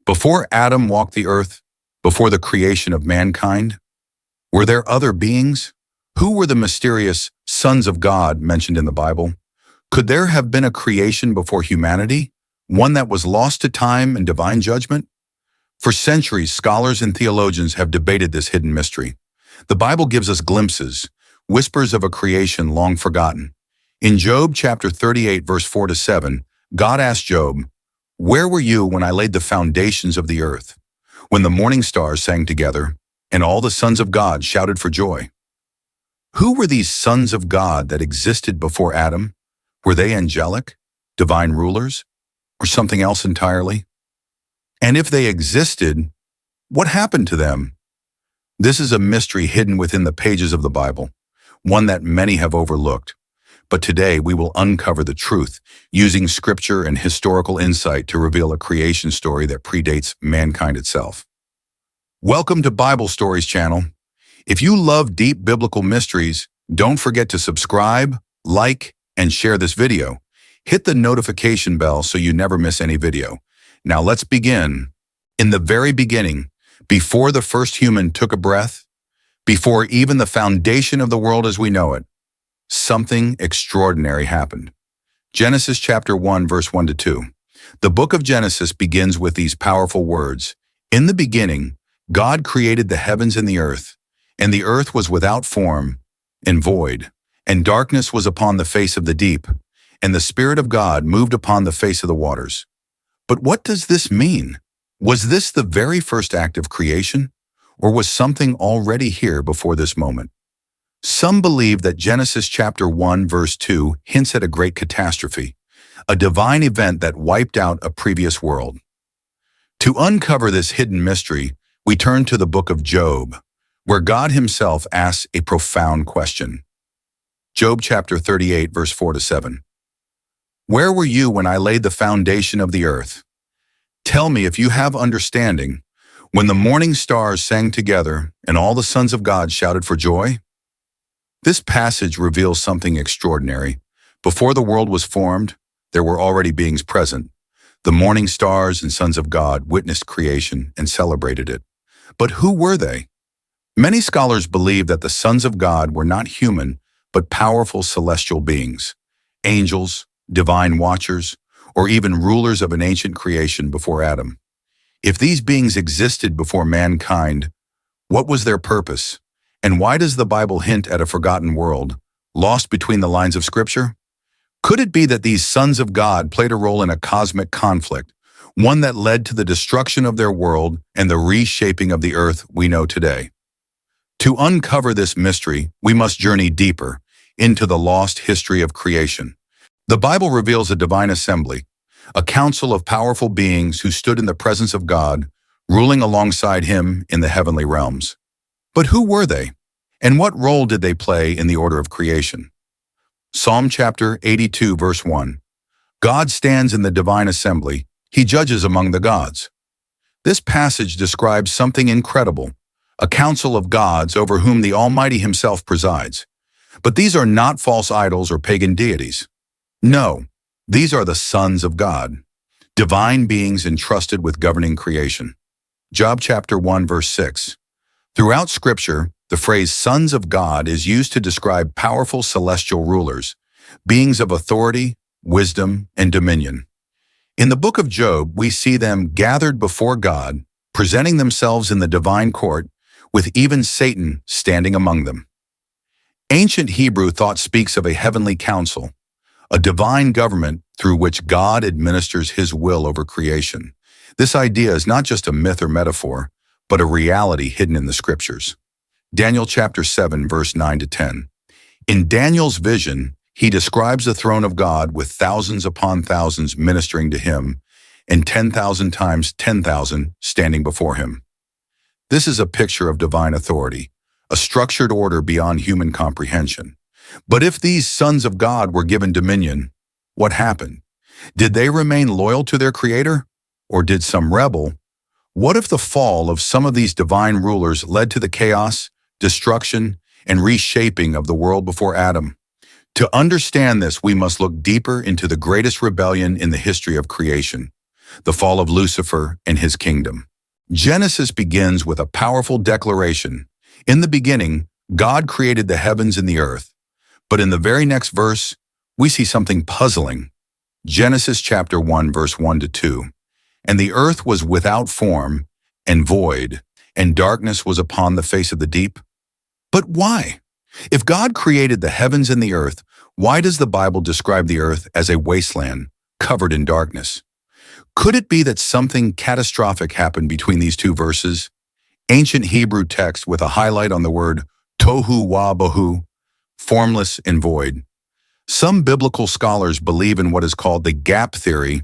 Before Adam walked the earth, before the creation of mankind, were there other beings? Who were the mysterious sons of God mentioned in the Bible? Could there have been a creation before humanity, one that was lost to time and divine judgment? For centuries, scholars and theologians have debated this hidden mystery. The Bible gives us glimpses, whispers of a creation long forgotten. In Job chapter 38, verse 4-7, God asked Job, "Where were you when I laid the foundations of the earth, when the morning stars sang together, and all the sons of God shouted for joy?" Who were these sons of God that existed before Adam? Were they angelic, divine rulers, or something else entirely? And if they existed, what happened to them? This is a mystery hidden within the pages of the Bible, one that many have overlooked. But today we will uncover the truth, using scripture and historical insight to reveal a creation story that predates mankind itself. Welcome to Bible Stories channel. If you love deep biblical mysteries, don't forget to subscribe, like, and share this video. Hit the notification bell so you never miss any video. Now let's begin. In the very beginning, before the first human took a breath, before even the foundation of the world as we know it, something extraordinary happened. Genesis chapter 1, verse 1-2. The book of Genesis begins with these powerful words. In the beginning, God created the heavens and the earth was without form and void, and darkness was upon the face of the deep, and the Spirit of God moved upon the face of the waters. But what does this mean? Was this the very first act of creation, or was something already here before this moment? Some believe that Genesis chapter 1, verse 2 hints at a great catastrophe, a divine event that wiped out a previous world. To uncover this hidden mystery, we turn to the book of Job, where God himself asks a profound question. Job chapter 38, verse 4-7. Where were you when I laid the foundation of the earth? Tell me if you have understanding, when the morning stars sang together and all the sons of God shouted for joy? This passage reveals something extraordinary. Before the world was formed, there were already beings present. The morning stars and sons of God witnessed creation and celebrated it. But who were they? Many scholars believe that the sons of God were not human, but powerful celestial beings, angels, divine watchers, or even rulers of an ancient creation before Adam. If these beings existed before mankind, what was their purpose? And why does the Bible hint at a forgotten world, lost between the lines of Scripture? Could it be that these sons of God played a role in a cosmic conflict, one that led to the destruction of their world and the reshaping of the earth we know today? To uncover this mystery, we must journey deeper into the lost history of creation. The Bible reveals a divine assembly, a council of powerful beings who stood in the presence of God, ruling alongside him in the heavenly realms. But who were they? And what role did they play in the order of creation? Psalm chapter 82, verse 1. God stands in the divine assembly. He judges among the gods. This passage describes something incredible, a council of gods over whom the Almighty himself presides. But these are not false idols or pagan deities. No, these are the sons of God, divine beings entrusted with governing creation. Job chapter 1, verse 6. Throughout Scripture, the phrase sons of God is used to describe powerful celestial rulers, beings of authority, wisdom, and dominion. In the book of Job, we see them gathered before God, presenting themselves in the divine court, with even Satan standing among them. Ancient Hebrew thought speaks of a heavenly council, a divine government through which God administers his will over creation. This idea is not just a myth or metaphor, but a reality hidden in the Scriptures. Daniel chapter 7, verse 9-10. In Daniel's vision, he describes the throne of God with thousands upon thousands ministering to him, and 10,000 times 10,000 standing before him. This is a picture of divine authority, a structured order beyond human comprehension. But if these sons of God were given dominion, what happened? Did they remain loyal to their Creator? Or did some rebel? What if the fall of some of these divine rulers led to the chaos, destruction, and reshaping of the world before Adam? To understand this, we must look deeper into the greatest rebellion in the history of creation, the fall of Lucifer and his kingdom. Genesis begins with a powerful declaration. In the beginning, God created the heavens and the earth. But in the very next verse, we see something puzzling. Genesis chapter 1, verse 1 to 2. And the earth was without form and void, and darkness was upon the face of the deep. But why? If God created the heavens and the earth, why does the Bible describe the earth as a wasteland covered in darkness? Could it be that something catastrophic happened between these two verses? Ancient Hebrew text with a highlight on the word tohu wa bohu, formless and void. Some biblical scholars believe in what is called the gap theory,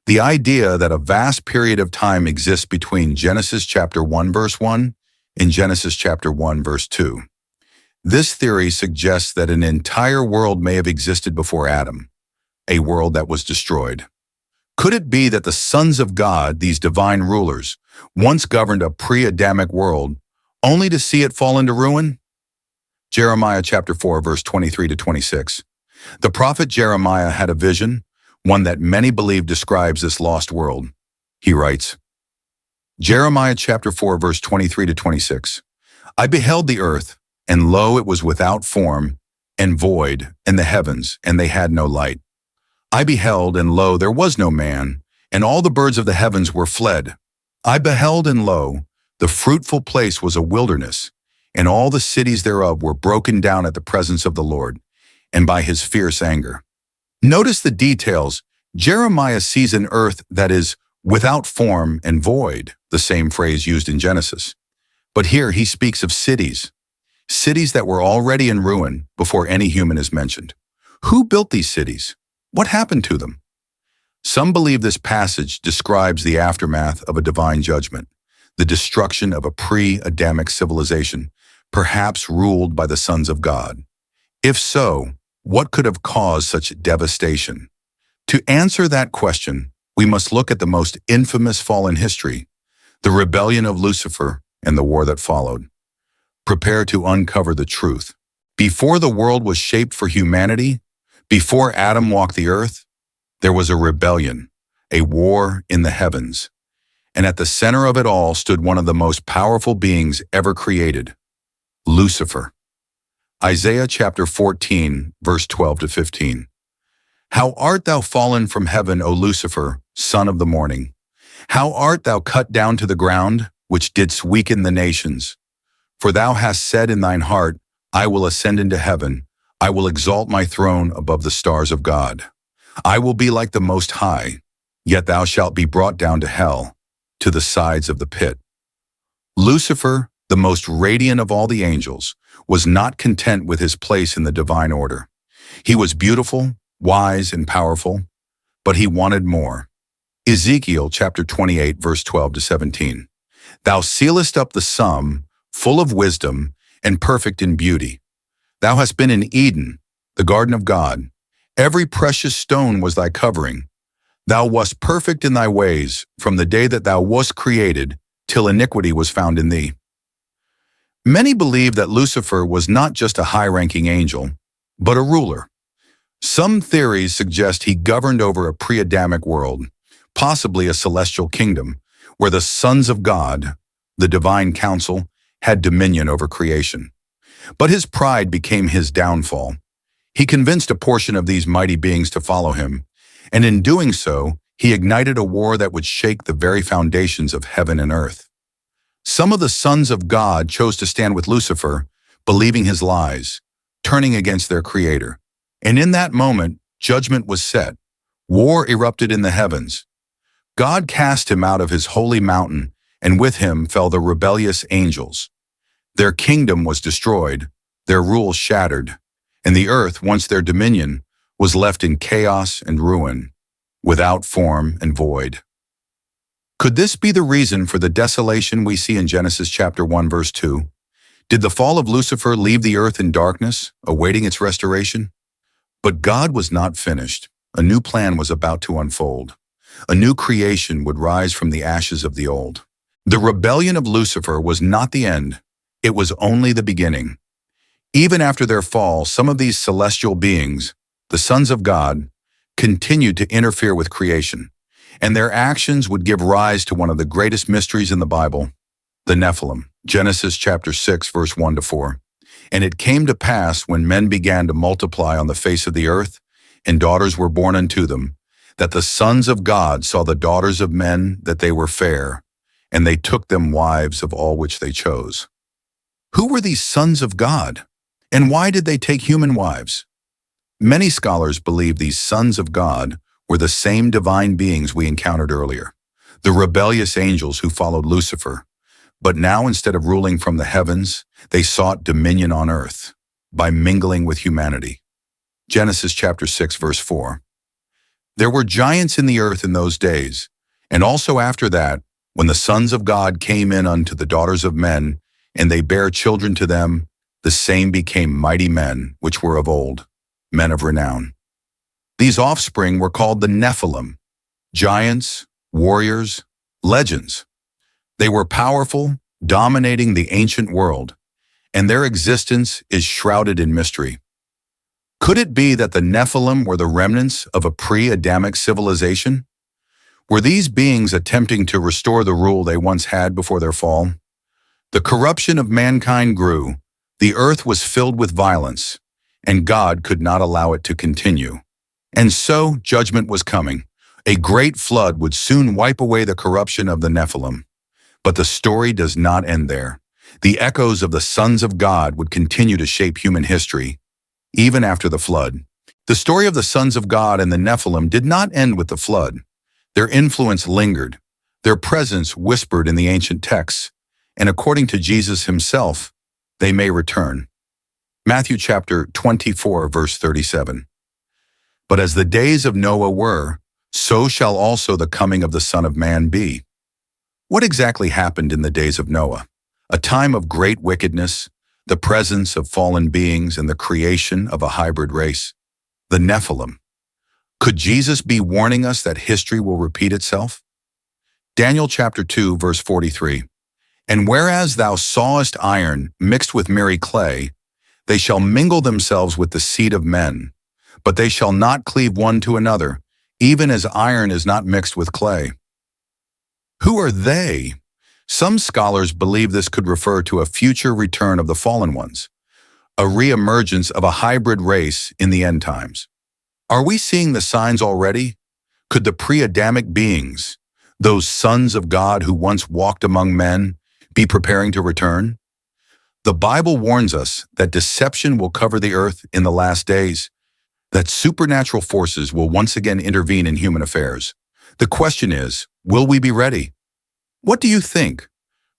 the idea that a vast period of time exists between Genesis chapter 1 verse 1 and Genesis chapter 1 verse 2. This theory suggests that an entire world may have existed before Adam, a world that was destroyed. Could it be that the sons of God, these divine rulers, once governed a pre-Adamic world, only to see it fall into ruin? Jeremiah chapter 4, verse 23 to 26. The prophet Jeremiah had a vision, one that many believe describes this lost world. He writes, Jeremiah chapter 4, verse 23 to 26. I beheld the earth, and lo, it was without form and void, and the heavens, and they had no light. I beheld, and lo, there was no man, and all the birds of the heavens were fled. I beheld, and lo, the fruitful place was a wilderness, and all the cities thereof were broken down at the presence of the Lord, and by his fierce anger. Notice the details. Jeremiah sees an earth that is without form and void, the same phrase used in Genesis. But here he speaks of cities that were already in ruin before any human is mentioned. Who built these cities? What happened to them? Some believe this passage describes the aftermath of a divine judgment, the destruction of a pre-Adamic civilization, perhaps ruled by the sons of God. If so, what could have caused such devastation? To answer that question, we must look at the most infamous fall in history, the rebellion of Lucifer and the war that followed. Prepare to uncover the truth. Before the world was shaped for humanity, before Adam walked the earth, there was a rebellion, a war in the heavens. And at the center of it all stood one of the most powerful beings ever created, Lucifer. Isaiah chapter 14, verse 12 to 15. How art thou fallen from heaven, O Lucifer, son of the morning? How art thou cut down to the ground, which didst weaken the nations? For thou hast said in thine heart, I will ascend into heaven, I will exalt my throne above the stars of God. I will be like the Most High, yet thou shalt be brought down to hell, to the sides of the pit. Lucifer, the most radiant of all the angels, was not content with his place in the divine order. He was beautiful, wise, and powerful, but he wanted more. Ezekiel chapter 28, verse 12 to 17. Thou sealest up the sum, full of wisdom, and perfect in beauty. Thou hast been in Eden, the garden of God. Every precious stone was thy covering. Thou wast perfect in thy ways, from the day that thou wast created, till iniquity was found in thee. Many believe that Lucifer was not just a high-ranking angel, but a ruler. Some theories suggest he governed over a pre-Adamic world, possibly a celestial kingdom, where the sons of God, the divine council, had dominion over creation. But his pride became his downfall. He convinced a portion of these mighty beings to follow him, and in doing so, he ignited a war that would shake the very foundations of heaven and earth. Some of the sons of God chose to stand with Lucifer, believing his lies, turning against their creator. And in that moment, judgment was set. War erupted in the heavens. God cast him out of his holy mountain, and with him fell the rebellious angels. Their kingdom was destroyed, their rule shattered, and the earth, once their dominion, was left in chaos and ruin, without form and void. Could this be the reason for the desolation we see in Genesis chapter 1, verse 2? Did the fall of Lucifer leave the earth in darkness, awaiting its restoration? But God was not finished. A new plan was about to unfold. A new creation would rise from the ashes of the old. The rebellion of Lucifer was not the end. It was only the beginning. Even after their fall, some of these celestial beings, the sons of God, continued to interfere with creation. and their actions would give rise to one of the greatest mysteries in the Bible, the Nephilim. Genesis chapter 6, verse 1 to 4. And it came to pass when men began to multiply on the face of the earth, and daughters were born unto them, that the sons of God saw the daughters of men that they were fair, and they took them wives of all which they chose. Who were these sons of God? And why did they take human wives? Many scholars believe these sons of God were the same divine beings we encountered earlier, the rebellious angels who followed Lucifer. But now, instead of ruling from the heavens, they sought dominion on earth by mingling with humanity. Genesis chapter 6, verse 4. There were giants in the earth in those days, and also after that, when the sons of God came in unto the daughters of men, and they bare children to them, the same became mighty men, which were of old, men of renown. These offspring were called the Nephilim, giants, warriors, legends. They were powerful, dominating the ancient world, and their existence is shrouded in mystery. Could it be that the Nephilim were the remnants of a pre-Adamic civilization? Were these beings attempting to restore the rule they once had before their fall? The corruption of mankind grew, the earth was filled with violence, and God could not allow it to continue. And so judgment was coming. A great flood would soon wipe away the corruption of the Nephilim. But the story does not end there. The echoes of the sons of God would continue to shape human history, even after the flood. The story of the sons of God and the Nephilim did not end with the flood. Their influence lingered, their presence whispered in the ancient texts, and according to Jesus himself, they may return. Matthew chapter 24, verse 37. But as the days of Noah were, so shall also the coming of the Son of Man be. What exactly happened in the days of Noah? A time of great wickedness, the presence of fallen beings, and the creation of a hybrid race, the Nephilim. Could Jesus be warning us that history will repeat itself? Daniel chapter 2, verse 43. And whereas thou sawest iron mixed with merry clay, they shall mingle themselves with the seed of men, but they shall not cleave one to another, even as iron is not mixed with clay. Who are they? Some scholars believe this could refer to a future return of the fallen ones, a re-emergence of a hybrid race in the end times. Are we seeing the signs already? Could the pre-Adamic beings, those sons of God who once walked among men, be preparing to return? The Bible warns us that deception will cover the earth in the last days, that supernatural forces will once again intervene in human affairs. The question is, will we be ready? What do you think?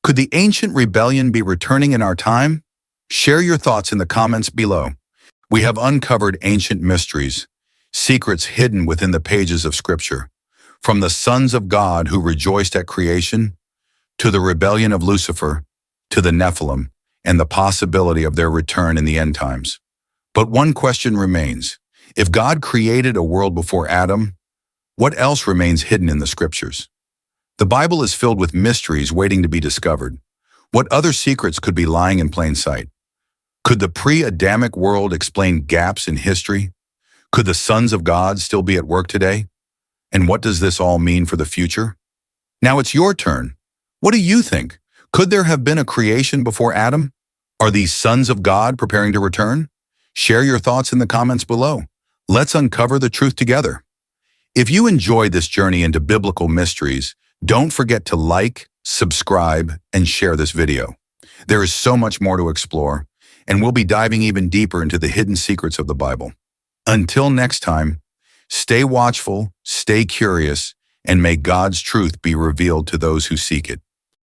Could the ancient rebellion be returning in our time? Share your thoughts in the comments below. We have uncovered ancient mysteries, secrets hidden within the pages of Scripture, from the sons of God who rejoiced at creation, to the rebellion of Lucifer, to the Nephilim, and the possibility of their return in the end times. But one question remains. If God created a world before Adam, what else remains hidden in the Scriptures? The Bible is filled with mysteries waiting to be discovered. What other secrets could be lying in plain sight? Could the pre-Adamic world explain gaps in history? Could the sons of God still be at work today? And what does this all mean for the future? Now it's your turn. What do you think? Could there have been a creation before Adam? Are these sons of God preparing to return? Share your thoughts in the comments below. Let's uncover the truth together. If you enjoyed this journey into biblical mysteries, don't forget to like, subscribe, and share this video. There is so much more to explore, and we'll be diving even deeper into the hidden secrets of the Bible. Until next time, stay watchful, stay curious, and may God's truth be revealed to those who seek it.